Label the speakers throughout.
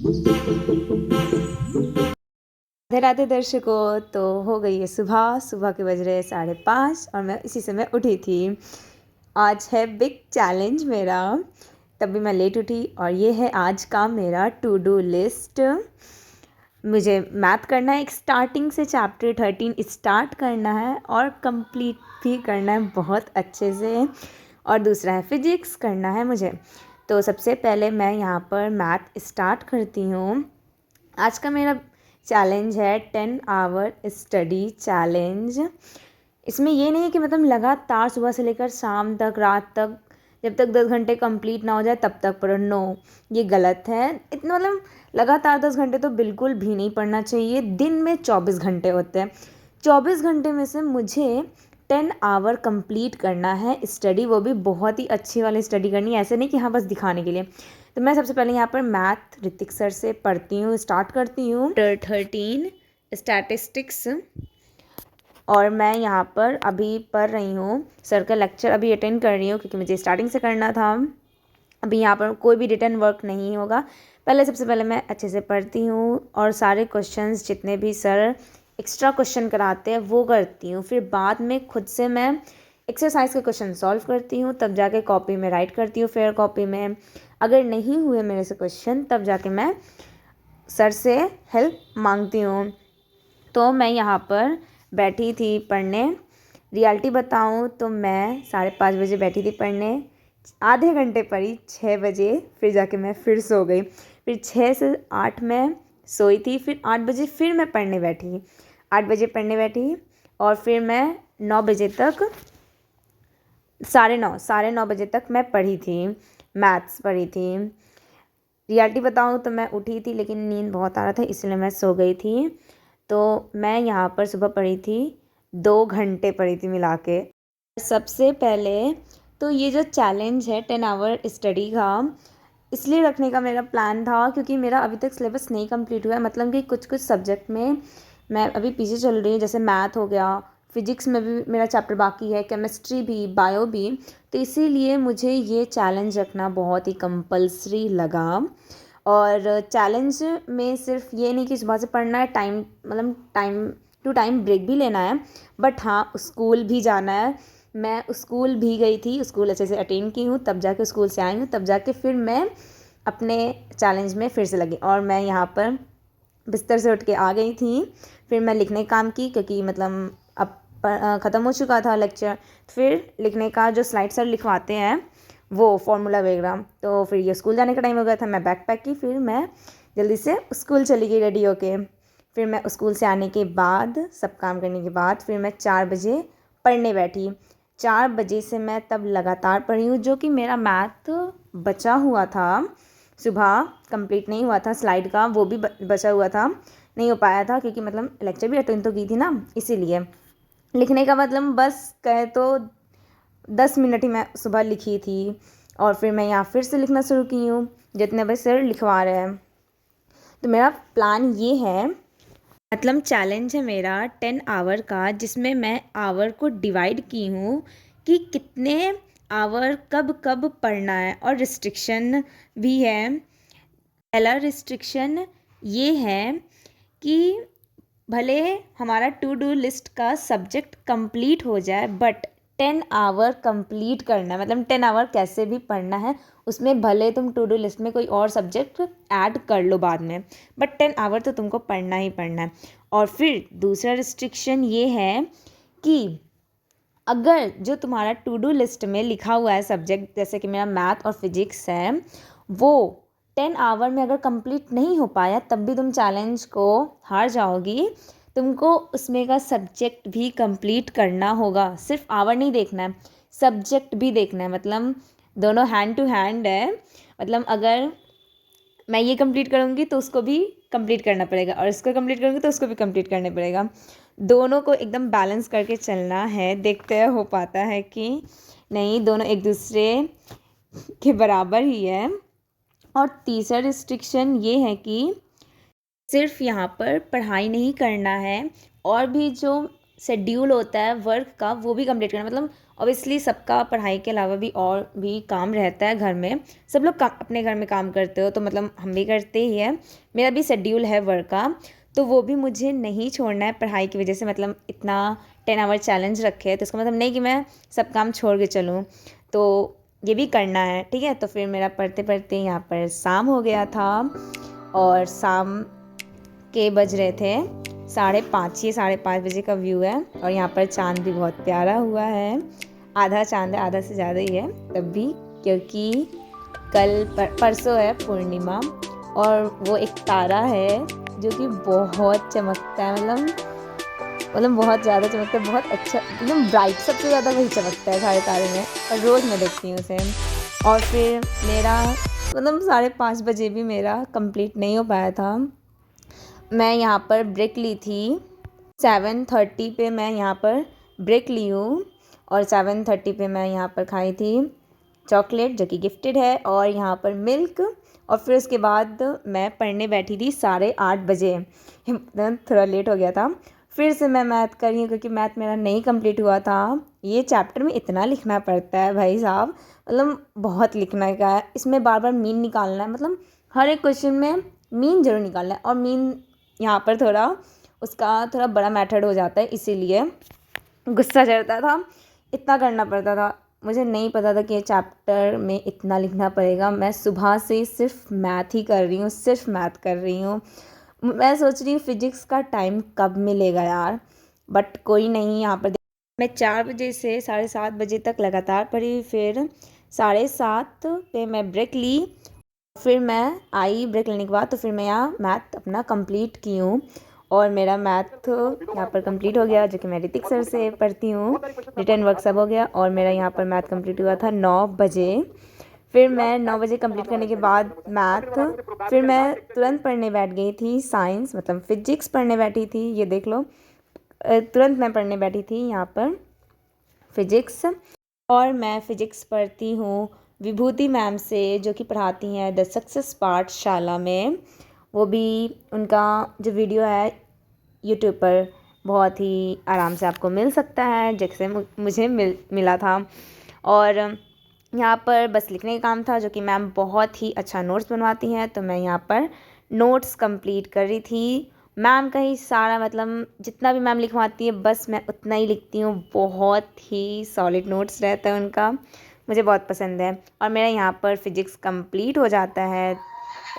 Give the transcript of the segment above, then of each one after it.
Speaker 1: राधे राधे दर्शकों। तो हो गई है सुबह, सुबह के बज रहे 5:30 और मैं इसी समय उठी थी। आज है बिग चैलेंज मेरा, तभी मैं लेट उठी और ये है आज का मेरा टू डू लिस्ट। मुझे मैथ करना है, एक स्टार्टिंग से चैप्टर 13 स्टार्ट करना है और कंप्लीट भी करना है बहुत अच्छे से। और दूसरा है फिजिक्स करना है मुझे। तो सबसे पहले मैं यहाँ पर मैथ स्टार्ट करती हूँ। आज का मेरा चैलेंज है 10 आवर स्टडी चैलेंज। इसमें ये नहीं है कि मतलब लगातार सुबह से लेकर शाम तक, रात तक, जब तक 10 घंटे कंप्लीट ना हो जाए तब तक पढ़ो। नो, ये गलत है। इतना मतलब लगातार 10 घंटे तो बिल्कुल भी नहीं पढ़ना चाहिए। दिन में 24 घंटे होते हैं, 24 घंटे में से मुझे 10 आवर कंप्लीट करना है स्टडी, वो भी बहुत ही अच्छी वाली स्टडी करनी है। ऐसे नहीं कि हाँ बस दिखाने के लिए। तो मैं सबसे पहले यहाँ पर मैथ ऋतिक सर से पढ़ती हूँ, स्टार्ट करती हूँ 13 स्टैटिस्टिक्स। और मैं यहाँ पर अभी पढ़ रही हूँ, सर का लेक्चर अभी अटेंड कर रही हूँ क्योंकि मुझे स्टार्टिंग से करना था। अभी यहाँ पर कोई भी रिटर्न वर्क नहीं होगा। पहले सबसे पहले मैं अच्छे से पढ़ती हूँ और सारे क्वेश्चंस जितने भी सर एक्स्ट्रा क्वेश्चन कराते हैं वो करती हूँ। फिर बाद में खुद से मैं एक्सरसाइज के क्वेश्चन सॉल्व करती हूँ, तब जाके कॉपी में राइट करती हूँ। फिर कॉपी में अगर नहीं हुए मेरे से क्वेश्चन तब जाके मैं सर से हेल्प मांगती हूँ। तो मैं यहाँ पर बैठी थी पढ़ने। रियलिटी बताऊँ तो मैं 5:30 बजे बैठी थी पढ़ने, आधे घंटे पढ़ी, 6 बजे फिर जाके मैं फिर सो गई। फिर 6 से 8 में सोई थी, फिर 8 बजे फिर मैं पढ़ने बैठी। 8 बजे पढ़ने बैठी और फिर मैं 9 बजे तक, साढ़े नौ बजे तक मैं पढ़ी थी, मैथ्स पढ़ी थी। रियलिटी बताऊँ तो मैं उठी थी लेकिन नींद बहुत आ रहा था इसलिए मैं सो गई थी। तो मैं यहाँ पर सुबह पढ़ी थी, 2 घंटे पढ़ी थी मिला के। सबसे पहले तो ये जो चैलेंज है 10 आवर स्टडी का, इसलिए रखने का मेरा प्लान था क्योंकि मेरा अभी तक सिलेबस नहीं कंप्लीट हुआ है। मतलब कि कुछ कुछ सब्जेक्ट में मैं अभी पीछे चल रही हूँ, जैसे मैथ हो गया, फिजिक्स में भी मेरा चैप्टर बाकी है, केमिस्ट्री भी, बायो भी। तो इसीलिए मुझे ये चैलेंज रखना बहुत ही कंपल्सरी लगा। और चैलेंज में सिर्फ ये नहीं कि सुबह से पढ़ना है, टाइम टू टाइम ब्रेक भी लेना है, बट हाँ स्कूल भी जाना है। मैं स्कूल भी गई थी, स्कूल अच्छे से अटेंड की हूँ, तब जाके स्कूल से आई हूँ, तब जाके फिर मैं अपने चैलेंज में फिर से लगी। और मैं यहाँ पर बिस्तर से उठ के आ गई थी। फिर मैं लिखने काम की क्योंकि मतलब अब ख़त्म हो चुका था लेक्चर। फिर लिखने का जो स्लाइड सर लिखवाते हैं वो फॉर्मूला वगैरह, तो फिर ये स्कूल जाने का टाइम हो गया था। मैं बैग पैक की, फिर मैं जल्दी से स्कूल चली गई रेडी होके। फिर मैं स्कूल से आने के बाद, सब काम करने के बाद, फिर मैं 4 बजे पढ़ने बैठी। 4 बजे से मैं तब लगातार पढ़ी हूँ, जो कि मेरा मैथ बचा हुआ था, सुबह कंप्लीट नहीं हुआ था स्लाइड का, वो भी बचा हुआ था, नहीं हो पाया था क्योंकि मतलब लेक्चर भी अटेंड तो की थी ना, इसीलिए। लिखने का मतलब बस कहे तो 10 मिनट ही मैं सुबह लिखी थी। और फिर मैं यहाँ फिर से लिखना शुरू की हूँ जितने बजे सर लिखवा रहे हैं। तो मेरा प्लान ये है, मतलब चैलेंज है मेरा 10 आवर का, जिसमें मैं आवर को डिवाइड की हूँ कि कितने आवर कब कब पढ़ना है। और रिस्ट्रिक्शन भी है। पहला रिस्ट्रिक्शन ये है कि भले हमारा टू डू लिस्ट का सब्जेक्ट कंप्लीट हो जाए, बट 10 आवर कंप्लीट करना है। मतलब 10 आवर कैसे भी पढ़ना है, उसमें भले तुम टू डू लिस्ट में कोई और सब्जेक्ट ऐड कर लो बाद में, बट 10 आवर तो तुमको पढ़ना ही पढ़ना है। और फिर दूसरा रिस्ट्रिक्शन ये है कि अगर जो तुम्हारा टू डू लिस्ट में लिखा हुआ है सब्जेक्ट, जैसे कि मेरा मैथ और फिजिक्स है, वो 10 आवर में अगर कंप्लीट नहीं हो पाया तब भी तुम चैलेंज को हार जाओगी। तुमको उसमें का सब्जेक्ट भी कंप्लीट करना होगा। सिर्फ आवर नहीं देखना है, सब्जेक्ट भी देखना है। मतलब दोनों हैंड टू हैंड है। मतलब अगर मैं ये कंप्लीट करूँगी तो उसको भी कंप्लीट करना पड़ेगा, और इसको कंप्लीट करूँगी तो उसको भी कंप्लीट करना पड़ेगा। दोनों को एकदम बैलेंस करके चलना है। देखते हैं हो पाता है कि नहीं, दोनों एक दूसरे के बराबर ही है। और तीसरा रिस्ट्रिक्शन ये है कि सिर्फ यहाँ पर पढ़ाई नहीं करना है, और भी जो शेड्यूल होता है वर्क का वो भी कंप्लीट करना। मतलब ऑब्वियसली सबका पढ़ाई के अलावा भी और भी काम रहता है घर में, सब लोग अपने घर में काम करते हो तो मतलब हम भी करते ही है। मेरा भी शेड्यूल है वर्क का, तो वो भी मुझे नहीं छोड़ना है पढ़ाई की वजह से। मतलब इतना 10 आवर चैलेंज रखे है तो इसका मतलब नहीं कि मैं सब काम छोड़ के चलूँ, तो ये भी करना है, ठीक है। तो फिर मेरा पढ़ते पढ़ते यहाँ पर शाम हो गया था और शाम के बज रहे थे 5:30, ये 5:30 बजे का व्यू है। और यहाँ पर चाँद भी बहुत प्यारा हुआ है, आधा चाँद है, आधा से ज़्यादा ही है तब भी, क्योंकि परसों है पूर्णिमा और वो एक तारा है जो कि बहुत चमकता है, मतलब बहुत ज़्यादा चमकता है, बहुत अच्छा, एकदम ब्राइट, सबसे ज़्यादा वही चमकता है सारे तारे में, और रोज़ मैं देखती हूँ उसे। और फिर मेरा मतलब 5:30 बजे भी मेरा कंप्लीट नहीं हो पाया था। मैं यहाँ पर ब्रेक ली थी 7:30 पे, मैं यहाँ पर ब्रेक ली हूँ और 7:30 पे मैं यहाँ पर खाई थी चॉकलेट जो कि गिफ्टेड है, और यहाँ पर मिल्क। और फिर उसके बाद मैं पढ़ने बैठी थी 8:30 बजे, थोड़ा लेट हो गया था। फिर से मैं मैथ कर रही हूँ क्योंकि मैथ मेरा नहीं कंप्लीट हुआ था। ये चैप्टर में इतना लिखना पड़ता है भाई साहब, मतलब बहुत लिखने का है, इसमें बार बार मीन निकालना है, मतलब हर एक क्वेश्चन में मीन जरूर निकालना है। और मीन यहाँ पर थोड़ा बड़ा मेथड हो जाता है, इसीलिए गुस्सा चढ़ता था, इतना करना पड़ता था। मुझे नहीं पता था कि ये चैप्टर में इतना लिखना पड़ेगा। मैं सुबह से सिर्फ मैथ ही कर रही हूँ, सिर्फ मैथ कर रही हूँ। मैं सोच रही हूँ फिजिक्स का टाइम कब मिलेगा यार, बट कोई नहीं। यहाँ पर मैं 4 बजे से 7:30 बजे तक लगातार पढ़ी, फिर 7:30 पे मैं ब्रेक ली, फिर मैं आई ब्रेक लेने के बाद, तो फिर मैं यहाँ मैथ अपना कंप्लीट की हूँ और मेरा मैथ यहाँ पर कंप्लीट हो गया, जो कि मैं ऋतिक सर से पढ़ती हूँ। रिटर्न वर्क सब हो गया और मेरा यहाँ पर मैथ कंप्लीट हुआ था 9 बजे। फिर मैं 9 बजे कंप्लीट करने के बाद मैथ, फिर मैं तुरंत पढ़ने बैठ गई थी साइंस, मतलब फिजिक्स पढ़ने बैठी थी, ये देख लो, तुरंत मैं पढ़ने बैठी थी यहाँ पर फिजिक्स। और मैं फ़िज़िक्स पढ़ती हूँ विभूति मैम से, जो कि पढ़ाती हैं द सक्सेस पाठशाला में। वो भी उनका जो वीडियो है यूट्यूब पर बहुत ही आराम से आपको मिल सकता है, जैसे मुझे मिला था। और यहाँ पर बस लिखने का काम था, जो कि मैम बहुत ही अच्छा नोट्स बनवाती हैं, तो मैं यहाँ पर नोट्स कंप्लीट कर रही थी। मैम का ही सारा, मतलब जितना भी मैम लिखवाती है बस मैं उतना ही लिखती हूँ, बहुत ही सॉलिड नोट्स रहता है उनका, मुझे बहुत पसंद है। और मेरा यहाँ पर फिज़िक्स कंप्लीट हो जाता है।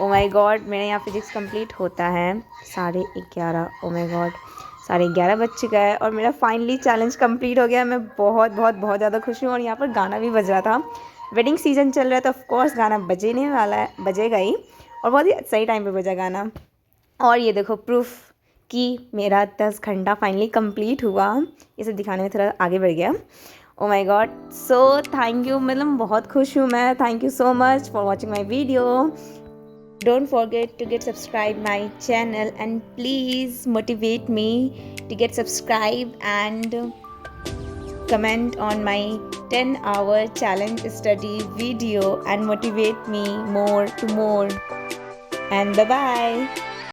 Speaker 1: ओ माय गॉड, मेरे यहाँ फिज़िक्स कंप्लीट होता है 11:30। ओ माय गॉड, 11:30 बज चुका है और मेरा फाइनली चैलेंज कंप्लीट हो गया। मैं बहुत बहुत बहुत ज़्यादा खुश हूँ। और यहाँ पर गाना भी बज रहा था, वेडिंग सीजन चल रहा है तो ऑफकोर्स गाना बजने वाला है, बजेगा ही, और बहुत ही सही टाइम पे बजा गाना। और ये देखो प्रूफ कि मेरा 10 घंटा फाइनली कंप्लीट हुआ, ये सब दिखाने में थोड़ा आगे बढ़ गया। Oh my God, so thank you, मतलब बहुत खुश हूँ मैं। Thank you so much for watching my video. Don't forget to get subscribe my channel and please motivate me to get subscribe and comment on my 10-hour challenge study video and motivate me more to more. And bye bye.